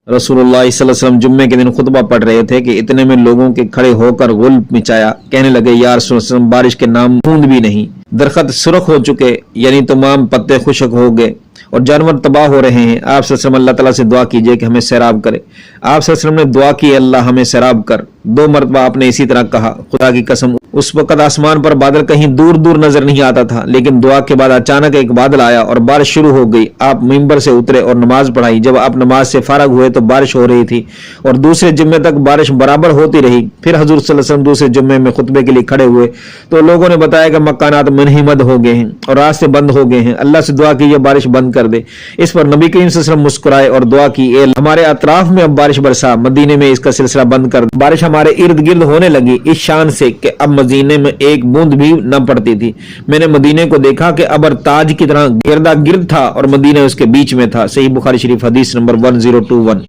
रसूलुल्लाह सल्लल्लाहु अलैहि वसल्लम जुम्मे के दिन खुतबा पढ़ रहे थे कि इतने में लोगों के खड़े होकर गुल मचाया। कहने लगे, या रसूल अल्लाह, बारिश के नाम बूंद भी नहीं, दरख्त सुर्ख हो चुके यानी तमाम पत्ते खुश्क हो गए और जानवर तबाह हो रहे हैं। आप सल्लल्लाहु अलैहि वसल्लम अल्लाह ताला से दुआ कीजिए कि हमें सैराब करे। आप सल्लल्लाहु अलैहि वसल्लम ने दुआ की, अल्लाह हमें सैराब कर। 2 मरतबा आपने इसी तरह कहा। खुदा की कसम, उस वक्त आसमान पर बादल कहीं दूर दूर नजर नहीं आता था, लेकिन दुआ के बाद अचानक एक बादल आया और बारिश शुरू हो गई। आप मिंबर से उतरे और नमाज पढ़ाई। जब आप नमाज से फारग हुए तो बारिश हो रही थी और दूसरे जुम्मे तक बारिश बराबर होती रही। फिर हजूर सल्लल्लाहु अलैहि वसल्लम दूसरे जुम्मे में खुतबे के लिए खड़े हुए तो लोगों ने बताया कि मकानात मुनहिमद हो गए हैं और रास्ते बंद हो गए हैं, अल्लाह से दुआ कीजिए बारिश बंद कर दे। इस पर नबी करीम सल्लल्लाहु अलैहि वसल्लम मुस्कुराए और दुआ की, ए हमारे अतराफ में अब बारिश बरसा, मदीने में इसका सिलसिला बंद कर। बारिश हमारे इर्द गिर्द होने लगी इस शान से कि अब मदीने में एक बूंद भी न पड़ती थी। मैंने मदीने को देखा कि अबर ताज की तरह गिरदा गिर्द था और मदीना उसके बीच में था। सही बुखारी शरीफ हदीस नंबर 1021।